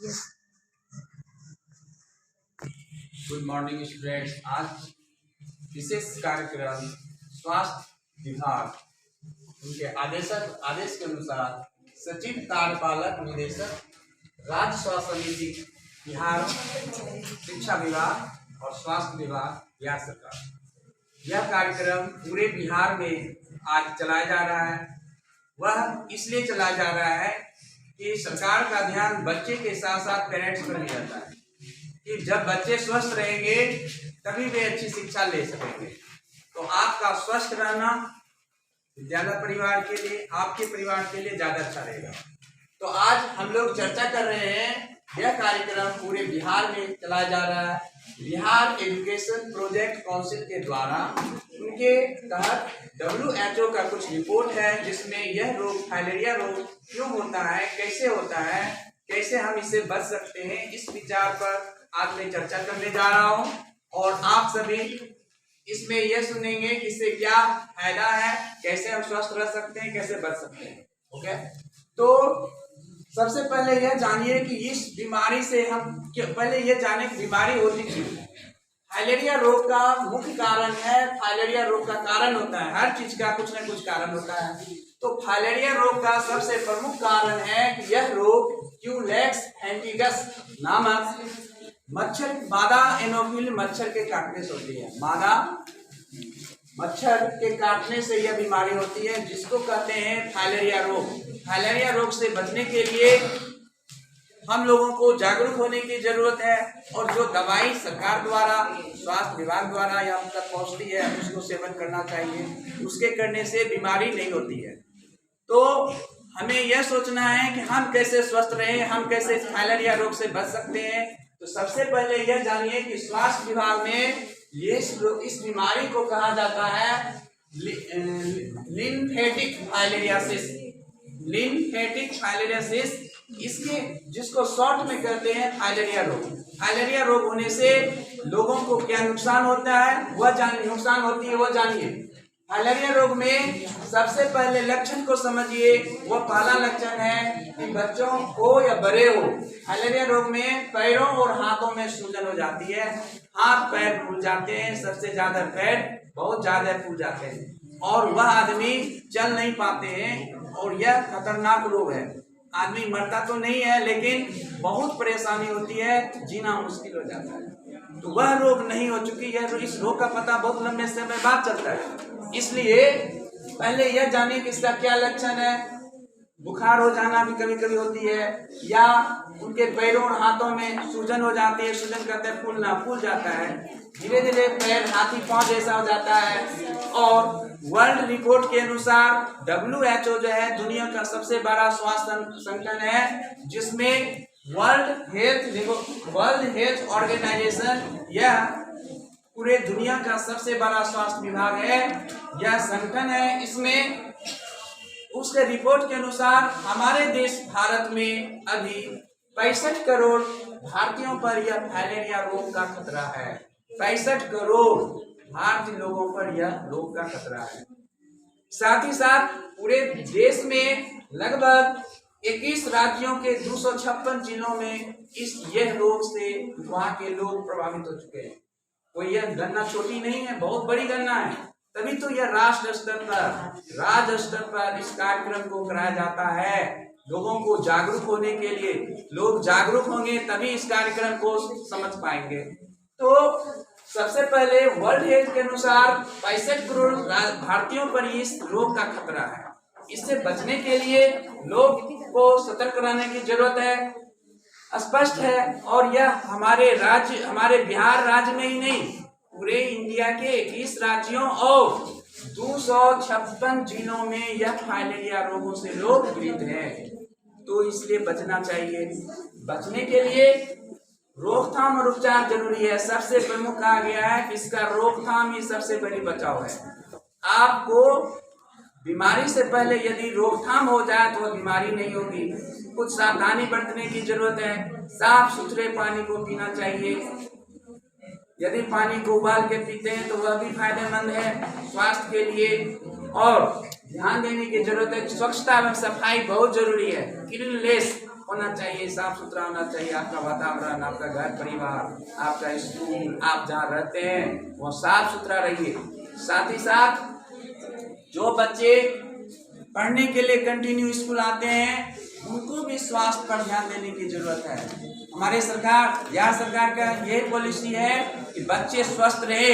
Good morning students. आज विशेष कार्यक्रम स्वास्थ्य विभाग उनके आदेश के अनुसार सचिव कार्यपालक निदेशक राज्य स्वास्थ्य समिति बिहार शिक्षा विभाग और स्वास्थ्य विभाग बिहार सरकार, यह कार्यक्रम पूरे बिहार में आज चलाया जा रहा है। वह इसलिए चलाया जा रहा है कि सरकार का ध्यान बच्चे के साथ साथ पेरेंट्स पर भी रहता है कि जब बच्चे स्वस्थ रहेंगे तभी वे अच्छी शिक्षा ले सकेंगे। तो आपका स्वस्थ रहना विद्यालय परिवार के लिए, आपके परिवार के लिए ज्यादा अच्छा रहेगा। तो आज हम लोग चर्चा कर रहे हैं, यह कार्यक्रम पूरे बिहार में चलाया जा रहा है। बिहार एजुकेशन प्रोजेक्ट काउंसिल के द्वारा उनके तहत WHO का कुछ रिपोर्ट है जिसमें यह रोग फाइलेरिया रोग क्यों होता है, कैसे होता है, कैसे हम इससे बच सकते हैं, इस विचार पर आज मैं चर्चा करने जा रहा हूं। और आप सभी इसमें यह सुनेंगे कि इससे क्या फायदा है, कैसे हम स्वस्थ रह सकते हैं, कैसे बच सकते हैं। ओके, तो सबसे पहले यह जानिए कि इस बीमारी से हम पहले यह जाने की बीमारी होती क्यों है। फाइलेरिया रोग का मुख्य कारण है, फाइलेरिया रोग का कारण होता है, हर चीज का कुछ न कुछ कारण होता है। तो फाइलेरिया रोग का सबसे प्रमुख कारण है कि यह रोग क्यूलेक्स एंटीगस नामक मच्छर, मादा एनोफिल मच्छर के काटने से होती है। मादा मच्छर के काटने से यह बीमारी होती है जिसको कहते हैं फाइलेरिया रोग। फाइलेरिया रोग से बचने के लिए हम लोगों को जागरूक होने की जरूरत है और जो दवाई सरकार द्वारा, स्वास्थ्य विभाग द्वारा या हम तक पहुंचती है उसको सेवन करना चाहिए। उसके करने से बीमारी नहीं होती है। तो हमें यह सोचना है कि हम कैसे स्वस्थ रहें, हम कैसे इस फाइलेरिया रोग से बच सकते हैं। तो सबसे पहले यह जानिए कि स्वास्थ्य विभाग में इस बीमारी को कहा जाता है लिम्फेटिक फाइलेरियासिस। लिम्फेटिक फाइलेरियासिस, इसके जिसको शॉर्ट में कहते हैं फाइलेरिया रोग। फाइलेरिया रोग होने से लोगों को क्या नुकसान होता है, वह जानिए। फाइलेरिया रोग में सबसे पहले लक्षण को समझिए। वह पहला लक्षण है कि बच्चों हो या बड़े हो, फाइलेरिया रोग में पैरों और हाथों में सूजन हो जाती है, हाथ पैर फूल जाते हैं, सबसे ज्यादा पैर बहुत ज्यादा फूल जाते हैं और वह आदमी चल नहीं पाते हैं। और यह खतरनाक रोग है। आदमी मरता तो नहीं है लेकिन बहुत परेशानी होती है, जीना मुश्किल हो जाता है। तो वह रोग नहीं हो चुकी है। तो इस रोग का पता बहुत लंबे समय बाद चलता है। इसलिए पहले यह जानिए कि इसका क्या लक्षण है। बुखार हो जाना भी कभी कभी होती है, या उनके पैरों और हाथों में सूजन हो जाती है। सूजन कहते हैं फूलना, फूल जाता है, धीरे धीरे पैर हाथी पांव जैसा हो जाता है। और वर्ल्ड रिपोर्ट के अनुसार WHO जो है दुनिया का सबसे बड़ा स्वास्थ्य संगठन है, जिसमें वर्ल्ड हेल्थ ऑर्गेनाइजेशन, यह पूरे दुनिया का सबसे बड़ा स्वास्थ्य विभाग है, यह संगठन है। इसमें उसके रिपोर्ट के अनुसार हमारे देश भारत में अभी 65 करोड़ भारतीयों पर यह फाइलेरिया रोग का खतरा है। 65 करोड़ भारतीय लोगों पर यह रोग का खतरा है। साथ ही साथ पूरे देश में लगभग 21 राज्यों के 256 जिलों में यह रोग से वहाँ के लोग प्रभावित हो चुके हैं। कोई यह गणना छोटी नहीं है, बहुत बड़ी गणना है। तभी तो यह राष्ट्र स्तर पर, राज्य स्तर पर इस कार्यक्रम को कराया जाता है, लोगों को जागरूक होने के लिए। लोग जागरूक होंगे तभी इस कार्यक्रम को समझ पाएंगे। तो सबसे पहले वर्ल्ड हेल्थ के अनुसार 65 करोड़ भारतीयों पर इस रोग का खतरा है। इससे बचने के लिए लोग को सतर्क रहने की जरूरत है, स्पष्ट है। और यह हमारे बिहार राज्य में ही नहीं, पूरे इंडिया के 21 राज्यों और 256 जिलों में यह फाइलेरिया रोगों से लोग पीड़ित हैं। तो इसलिए बचना चाहिए। बचने के लिए रोकथाम और उपचार जरूरी है। सबसे प्रमुख कहा गया है कि इसका रोकथाम ही सबसे बड़ी बचाव है। आपको बीमारी से पहले यदि रोकथाम हो जाए तो वह बीमारी नहीं होगी। कुछ सावधानी बरतने की जरूरत है। साफ सुथरे पानी को पीना चाहिए। यदि पानी को उबाल के पीते हैं तो वह भी फायदेमंद है स्वास्थ्य के लिए। और ध्यान देने की जरूरत है, स्वच्छता एवं सफाई बहुत जरूरी है। क्लीननेस होना चाहिए, साफ सुथरा होना चाहिए। आपका वातावरण, आपका घर परिवार, आपका स्कूल, आप जहाँ रहते हैं वो साफ सुथरा रहिए। साथ ही साथ जो बच्चे पढ़ने के लिए कंटिन्यू स्कूल आते हैं उनको भी स्वास्थ्य पर ध्यान देने की जरूरत है। हमारे बिहार सरकार का ये पॉलिसी है कि बच्चे स्वस्थ रहे।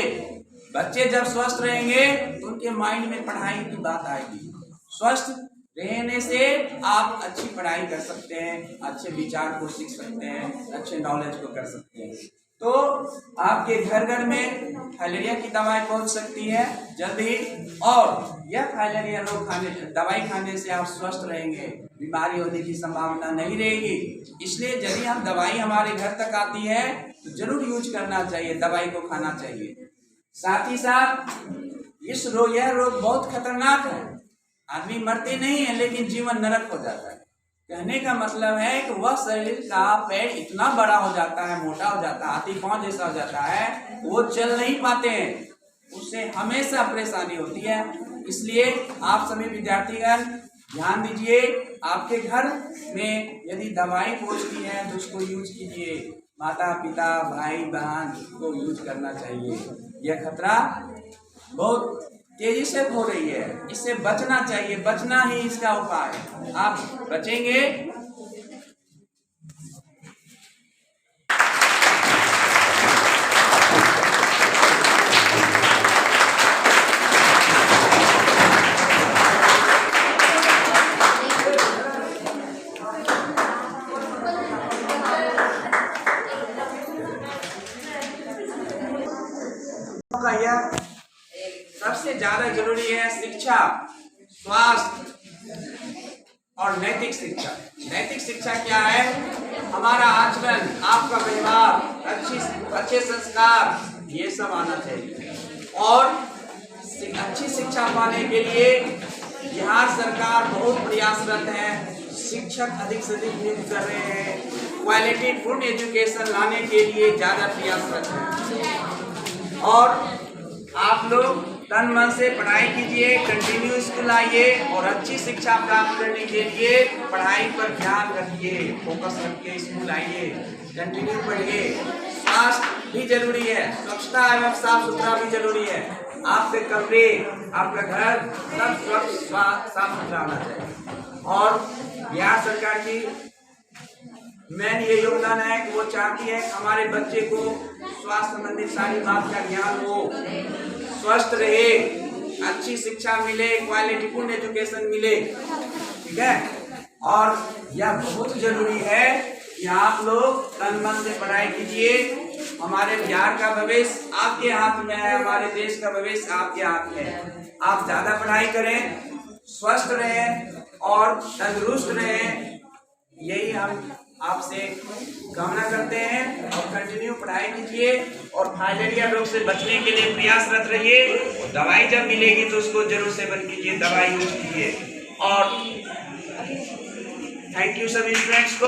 बच्चे जब स्वस्थ रहेंगे तो उनके माइंड में पढ़ाई की बात आएगी। स्वस्थ रहने से आप अच्छी पढ़ाई कर सकते हैं, अच्छे विचार को सीख सकते हैं, अच्छे नॉलेज को कर सकते हैं। तो आपके घर घर में फाइलेरिया की दवाई पहुंच सकती है जल्द ही, और यह फाइलेरिया रोग दवाई खाने से आप स्वस्थ रहेंगे, बीमारी होने की संभावना नहीं रहेगी। इसलिए यदि हम दवाई हमारे घर तक आती है तो जरूर यूज करना चाहिए, दवाई को खाना चाहिए। साथ ही साथ यह रोग बहुत खतरनाक है। आदमी मरते नहीं है लेकिन जीवन नरक हो जाता है। कहने का मतलब है कि वह शरीर का पैर इतना बड़ा हो जाता है, मोटा हो जाता है, हाथी पांव जैसा हो जाता है, वो चल नहीं पाते हैं, उससे हमेशा परेशानी होती है। इसलिए आप सभी विद्यार्थीगण ध्यान दीजिए, आपके घर में यदि दवाई पहुंचती है तो उसको यूज कीजिए। माता पिता भाई बहन को यूज करना चाहिए। यह खतरा बहुत तेजी से हो रही है, इससे बचना चाहिए, बचना ही इसका उपाय है। आप बचेंगे यह सबसे ज्यादा जरूरी है। शिक्षा, स्वास्थ्य और नैतिक शिक्षा। नैतिक शिक्षा क्या है? हमारा आचरण, आपका व्यवहार, अच्छे संस्कार, ये सब आना चाहिए। और अच्छी शिक्षा पाने के लिए बिहार सरकार बहुत प्रयासरत है। शिक्षक अधिक से अधिक नियुक्त कर रहे हैं, क्वालिटी फुल एजुकेशन लाने के लिए ज्यादा प्रयासरत है। और आप लोग तन मन से पढ़ाई कीजिए, कंटिन्यू स्कूल आइए और अच्छी शिक्षा प्राप्त करने के लिए पढ़ाई पर ध्यान रखिए, फोकस रखिए, स्कूल आइए, कंटिन्यू पढ़िए। स्वास्थ्य भी जरूरी है, स्वच्छता एवं साफ सुथरा भी जरूरी है। आपके कमरे, आपका घर सब स्वच्छ साफ सुथरा होना चाहिए। और बिहार सरकार की मेन ये योगदान है कि वो चाहती है कि हमारे बच्चे को स्वास्थ्य संबंधित सारी बात का ज्ञान हो, स्वस्थ रहे, अच्छी शिक्षा मिले, क्वालिटीफुल एजुकेशन मिले, ठीक है। और यह बहुत जरूरी है कि आप लोग तन मन से पढ़ाई कीजिए। हमारे बिहार का भविष्य आपके हाथ में है, हमारे देश का भविष्य आपके हाथ में है। आप ज्यादा पढ़ाई करें, स्वस्थ रहें और तंदुरुस्त रहें, यही हम आपसे कामना करते हैं। और कंटिन्यू पढ़ाई कीजिए और फाइलेरिया रोग से बचने के लिए प्रयासरत रहिए। दवाई जब मिलेगी तो उसको जरूर सेवन कीजिए, दवाई यूज कीजिए। और थैंक यू सभी स्टूडेंट्स को।